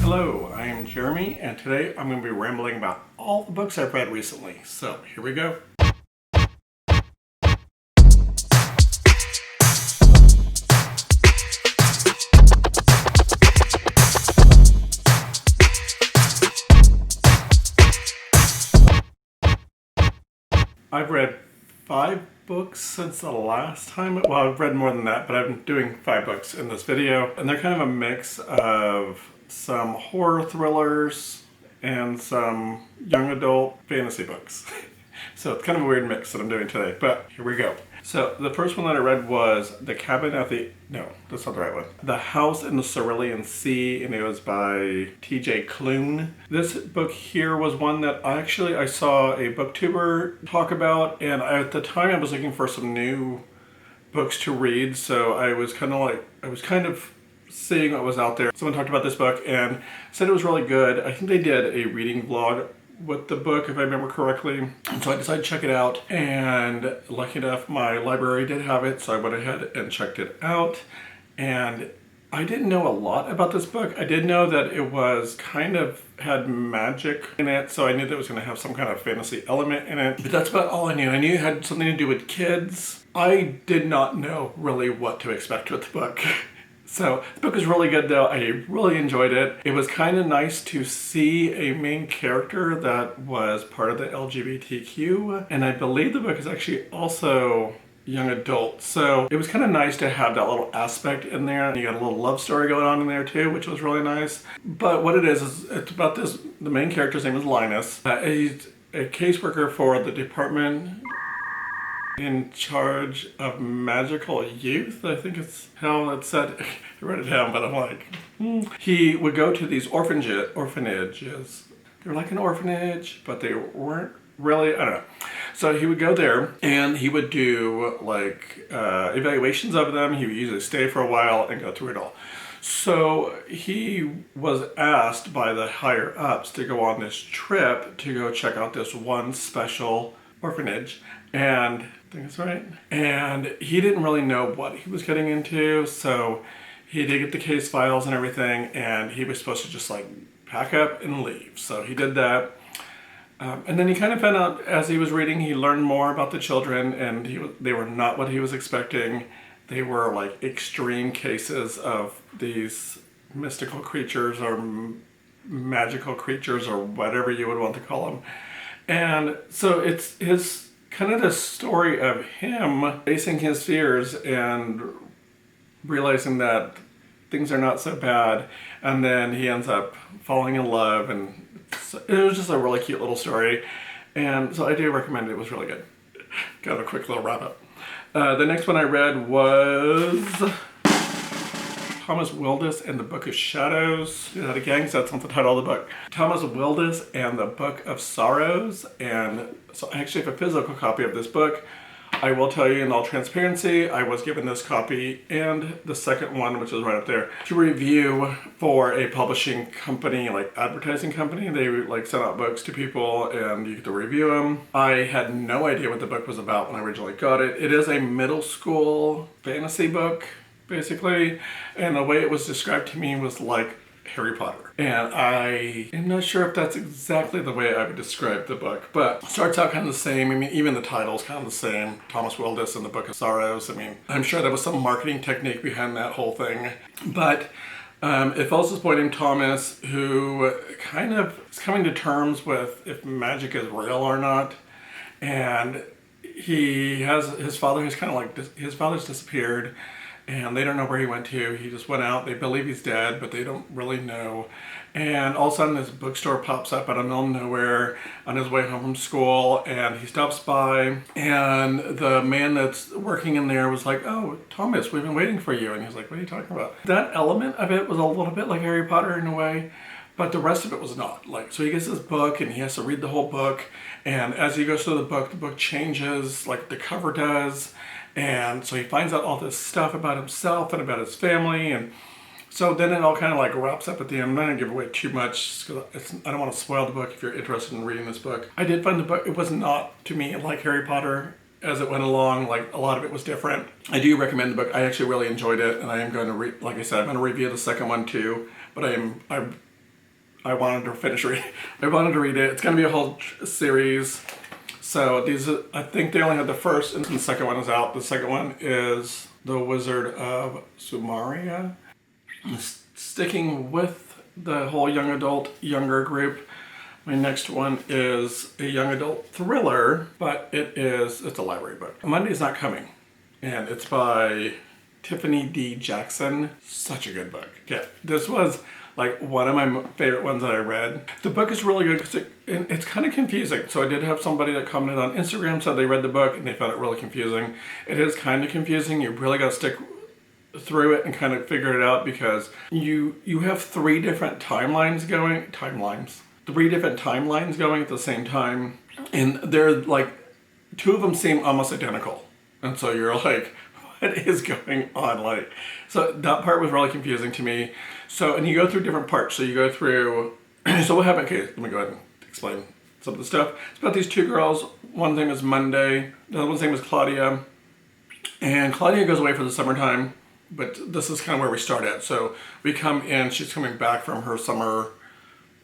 Hello, I am Jeremy, and today I'm going to be rambling about all the books I've read recently. So here we go. I've read 5 books since the last time. Well, I've read more than that, but I'm doing 5 books in this video. And they're kind of a mix of some horror thrillers and some young adult fantasy books. So it's kind of a weird mix that I'm doing today, but here we go. So the first one that I read was The Cabin at the... No, that's not the right one. The House in the Cerulean Sea, and it was by T.J. Klune. This book here was one that I saw a booktuber talk about, and at the time I was looking for some new books to read, so I was kind of seeing what was out there. Someone talked about this book and said it was really good. I think they did a reading vlog with the book, if I remember correctly. And so I decided to check it out, and lucky enough my library did have it, so I went ahead and checked it out. And I didn't know a lot about this book. I did know that it was had magic in it, so I knew that it was going to have some kind of fantasy element in it. But that's about all I knew. I knew it had something to do with kids. I did not know really what to expect with the book. So the book was really good though. I really enjoyed it. It was kind of nice to see a main character that was part of the LGBTQ, and I believe the book is actually also young adult. So it was kind of nice to have that little aspect in there. You got a little love story going on in there too, which was really nice. But what it is it's about this, the main character's name is Linus. He's a caseworker for the department in charge of magical youth, I think it's how it's said. I wrote it down, but I'm like, He would go to these orphanages. They're like an orphanage, but they weren't really, I don't know. So he would go there and he would do like evaluations of them. He would usually stay for a while and go through it all. So he was asked by the higher ups to go on this trip to go check out this one special orphanage, and I think that's right. And he didn't really know what he was getting into, so he did get the case files and everything, and he was supposed to just like pack up and leave. So he did that. And then he kind of found out as he was reading, he learned more about the children, and they were not what he was expecting. They were like extreme cases of these mystical creatures or magical creatures or whatever you would want to call them. And so it's his kind of the story of him facing his fears and realizing that things are not so bad, and then he ends up falling in love, and it was just a really cute little story. And so I do recommend it. It was really good. Got a quick little wrap up. The next one I read was Thomas Wildis and the Book of Shadows. Do that again, because that's not the title of the book. Thomas Wildis and the Book of Sorrows. And so I actually have a physical copy of this book. I will tell you in all transparency, I was given this copy and the second one, which is right up there, to review for a publishing company, like advertising company. They like send out books to people and you get to review them. I had no idea what the book was about when I originally got it. It is a middle school fantasy book, basically, and the way it was described to me was like Harry Potter. And I am not sure if that's exactly the way I would describe the book, but it starts out kind of the same. I mean, even the title's kind of the same. Thomas Wildis and the Book of Sorrows. I mean, I'm sure there was some marketing technique behind that whole thing. But it follows this boy named Thomas who kind of is coming to terms with if magic is real or not. And his father's disappeared, and they don't know where he went to. He just went out. They believe he's dead, but they don't really know. And all of a sudden this bookstore pops up out of the middle of nowhere on his way home from school, and he stops by, and the man that's working in there was like, "Oh, Thomas, we've been waiting for you." And he's like, "What are you talking about?" That element of it was a little bit like Harry Potter in a way, but the rest of it was not. Like, so he gets this book and he has to read the whole book, and as he goes through the book changes, like the cover does. And so he finds out all this stuff about himself and about his family, and so then it all kind of like wraps up at the end. I'm not going to give away too much because I don't want to spoil the book if you're interested in reading this book. I did find the book, it was not to me like Harry Potter as it went along. Like, a lot of it was different. I do recommend the book. I actually really enjoyed it, and I am going to like I said, I'm going to review the second one too, but I I wanted to finish reading. I wanted to read it. It's going to be a whole series. So these, I think they only had the first, and the second one is out. The second one is The Wizard of Sumeria. Sticking with the whole young adult, younger group, my next one is a young adult thriller, but it's a library book. Monday's Not Coming, and it's by Tiffany D. Jackson. Such a good book. Yeah, this was like one of my favorite ones that I read. The book is really good because it's kind of confusing. So I did have somebody that commented on Instagram, said they read the book and they found it really confusing. It is kind of confusing. You really got to stick through it and kind of figure it out because you have three different timelines going at the same time, and they're like, two of them seem almost identical, and so you're like, what is going on? Like, so that part was really confusing to me. So, and you go through different parts. So you go through, so what happened? Okay, let me go ahead and explain some of the stuff. It's about these two girls. One's name is Monday, the other one's name is Claudia, and Claudia goes away for the summertime, but this is kind of where we start at. So we come in, she's coming back from her summer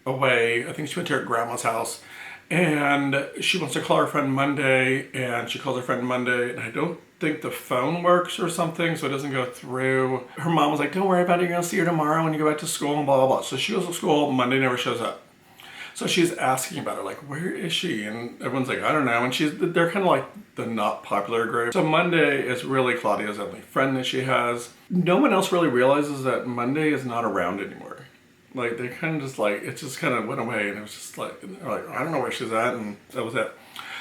away. I think she went to her grandma's house, and she wants to call her friend Monday, and she calls her friend Monday, and I don't think the phone works or something, so it doesn't go through. Her mom was like, don't worry about it, you're gonna see her tomorrow when you go back to school, and blah, blah, blah. So she goes to school, Monday never shows up. So she's asking about her, like, where is she? And everyone's like, I don't know. And they're kind of like the not popular group. So Monday is really Claudia's only friend that she has. No one else really realizes that Monday is not around anymore. Like, they kind of just like, it just kind of went away, and it was just like, I don't know where she's at, and that was it.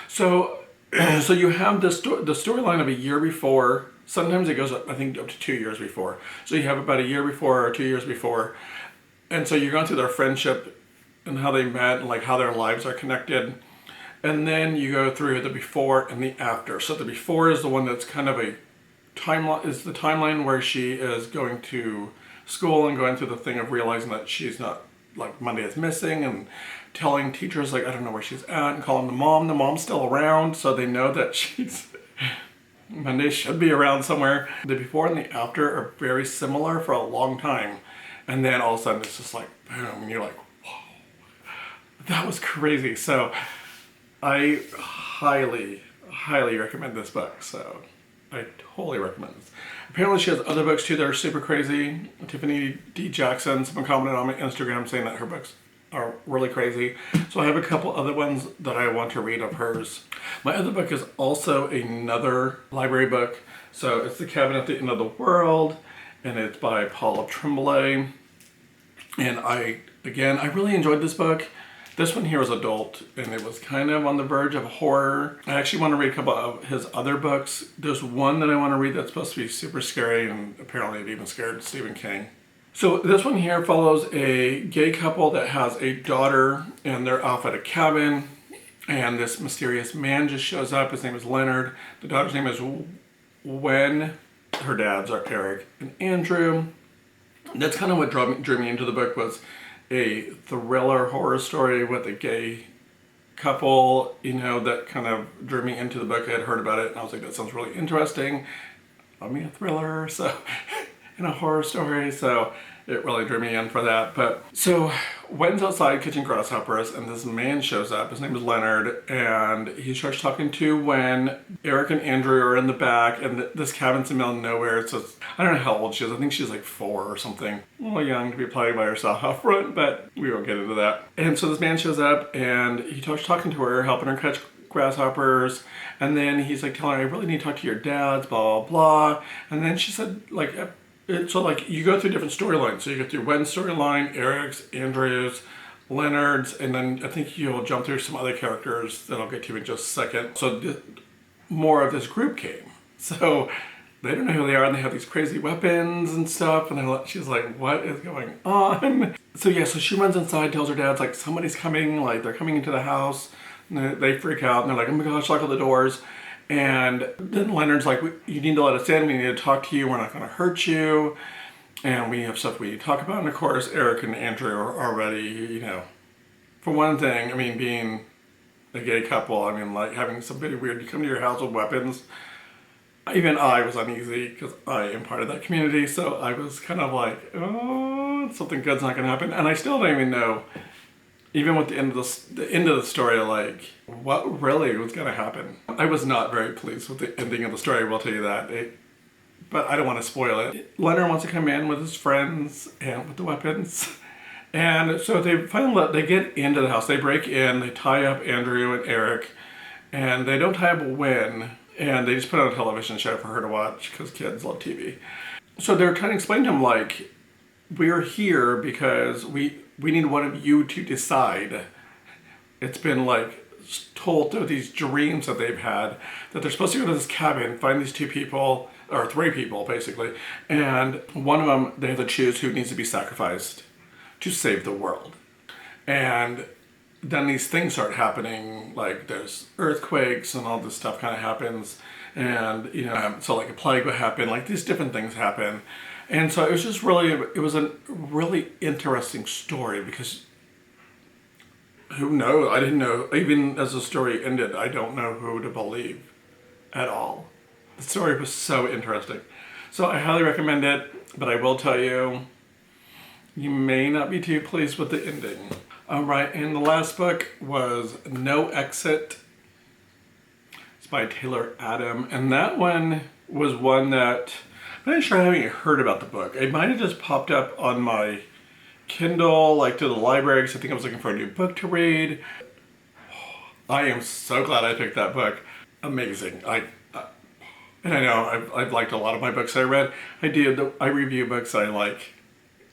So you have the storyline of a year before. Sometimes it goes up, I think, up to 2 years before. So you have about a year before or 2 years before. And so you're going through their friendship and how they met and like how their lives are connected. And then you go through the before and the after. So the before is the one that's kind of a timeline, is the timeline where she is going to school and going through the thing of realizing that she's not, like, Monday is missing, and telling teachers, like, I don't know where she's at, and calling the mom. The mom's still around, so they know that Monday should be around somewhere. The before and the after are very similar for a long time. And then all of a sudden it's just like, boom, and you're like, whoa, that was crazy. So I highly, highly recommend this book. So I totally recommend this. Apparently she has other books too that are super crazy. Tiffany D. Jackson, someone commented on my Instagram saying that her books are really crazy. So I have a couple other ones that I want to read of hers. My other book is also another library book. So it's The Cabin at the End of the World, and it's by Paula Tremblay. And I really enjoyed this book. This one here was adult, and it was kind of on the verge of horror. I actually want to read a couple of his other books. There's one that I want to read that's supposed to be super scary, and apparently it even scared Stephen King. So this one here follows a gay couple that has a daughter, and they're off at a cabin, and this mysterious man just shows up. His name is Leonard. The daughter's name is Wen. Her dads are Eric and Andrew. That's kind of what drew me into the book, was a thriller horror story with a gay couple, you know, that kind of drew me into the book. I had heard about it and I was like, that sounds really interesting. I mean, a thriller, so, and a horror story, so it really drew me in for that. But so Wen's outside catching grasshoppers, and this man shows up. His name is Leonard, and he starts talking to Wen. Eric and Andrew are in the back, and this cabin's in the middle of nowhere. So I don't know how old she is. I think she's like 4 or something. A little young to be playing by herself out front, but we won't get into that. And so this man shows up, and he starts talking to her, helping her catch grasshoppers, and then he's like telling her, I really need to talk to your dads, blah, blah, blah. And then she said, like, so like you go through different storylines. So you go through Wen's storyline, Eric's, Andrew's, Leonard's, and then I think you'll jump through some other characters that I'll get to in just a second. So more of this group came. So they don't know who they are, and they have these crazy weapons and stuff, and she's like, what is going on? So yeah, so she runs inside, tells her dad's like, somebody's coming, like they're coming into the house, and they freak out, and they're like, oh my gosh, lock all the doors. And then Leonard's like, you need to let us in, we need to talk to you, we're not going to hurt you, and we have stuff we need to talk about. And of course, Eric and Andrew are already, you know, for one thing, I mean, being a gay couple, I mean, like having somebody weird, you come to your house with weapons. Even I was uneasy because I am part of that community, so I was kind of like, oh, something good's not going to happen. And I still don't even know even with the end of the story, like, what really was going to happen? I was not very pleased with the ending of the story, I will tell you that. But I don't want to spoil it. Leonard wants to come in with his friends and with the weapons. And so they finally get into the house. They break in, they tie up Andrew and Eric, and they don't tie up Wynn, and they just put on a television show for her to watch because kids love TV. So they're trying to explain to him, like, we're here because we need one of you to decide. It's been like told through these dreams that they've had that they're supposed to go to this cabin, find these 2 people, or 3 people basically, and one of them they have to choose who needs to be sacrificed to save the world. And then these things start happening, like there's earthquakes and all this stuff kind of happens, and so like a plague would happen, like these different things happen. And so it was just it was a really interesting story because who knows? I didn't know, even as the story ended, I don't know who to believe at all. The story was so interesting. So I highly recommend it, but I will tell you, you may not be too pleased with the ending. All right, and the last book was No Exit. It's by Taylor Adam, and that one was one that, I'm not sure I haven't heard about the book. It might have just popped up on my Kindle, like to the library, because I think I was looking for a new book to read. I am so glad I picked that book. Amazing. And I know I've liked a lot of my books I read. I review books I like.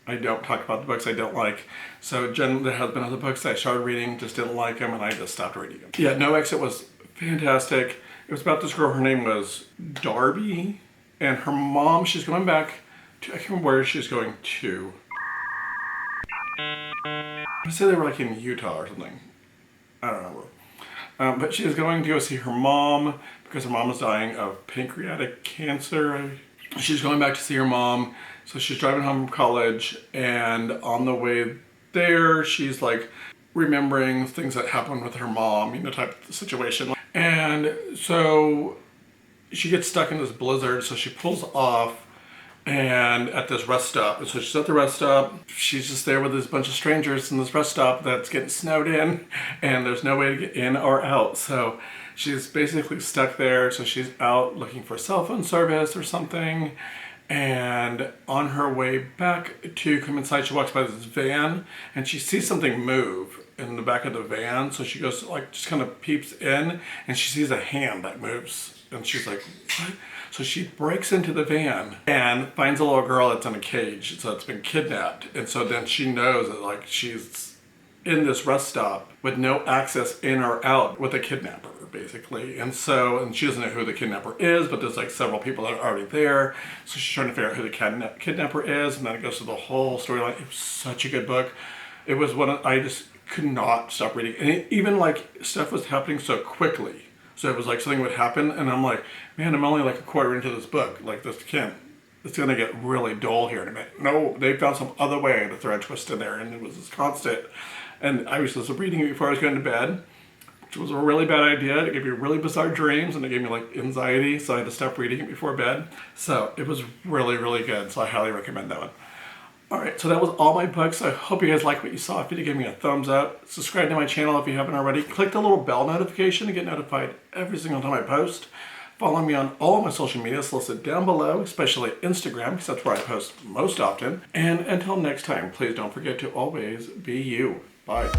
I don't talk about the books I don't like. So generally there has been other books that I started reading, just didn't like them, and I just stopped reading them. Yeah, No Exit was fantastic. It was about this girl, her name was Darby, and her mom, she's going back to, I can't remember where she's going to. I say they were like in Utah or something. I don't remember. But she is going to go see her mom because her mom is dying of pancreatic cancer. She's going back to see her mom. So she's driving home from college, and on the way there, she's like remembering things that happened with her mom, type of situation. And so she gets stuck in this blizzard, so she pulls off and at this rest stop. And so she's at the rest stop. She's just there with this bunch of strangers in this rest stop that's getting snowed in, and there's no way to get in or out. So she's basically stuck there. So she's out looking for cell phone service or something. And on her way back to come inside, she walks by this van and she sees something move in the back of the van. So she goes, like, just kind of peeps in, and she sees a hand that moves. And she's like, what? So she breaks into the van and finds a little girl that's in a cage. So it's been kidnapped. And so then she knows that, like, she's in this rest stop with no access in or out with a kidnapper, basically. And she doesn't know who the kidnapper is, but there's like several people that are already there. So she's trying to figure out who the kidnapper is, and then it goes through the whole storyline. It was such a good book. It was I just could not stop reading. And even like stuff was happening so quickly. So it was like something would happen, and I'm like, man, I'm only like a quarter into this book. Like, it's gonna get really dull here in a minute. No, they found some other way to throw a twist in there, and it was just constant. And I was just reading it before I was going to bed, which was a really bad idea. It gave me really bizarre dreams, and it gave me like anxiety, so I had to stop reading it before bed. So it was really, really good, so I highly recommend that one. Alright, so that was all my books. I hope you guys like what you saw. If you did, give me a thumbs up. Subscribe to my channel if you haven't already. Click the little bell notification to get notified every single time I post. Follow me on all of my social media listed down below, especially Instagram, because that's where I post most often. And until next time, please don't forget to always be you. Bye.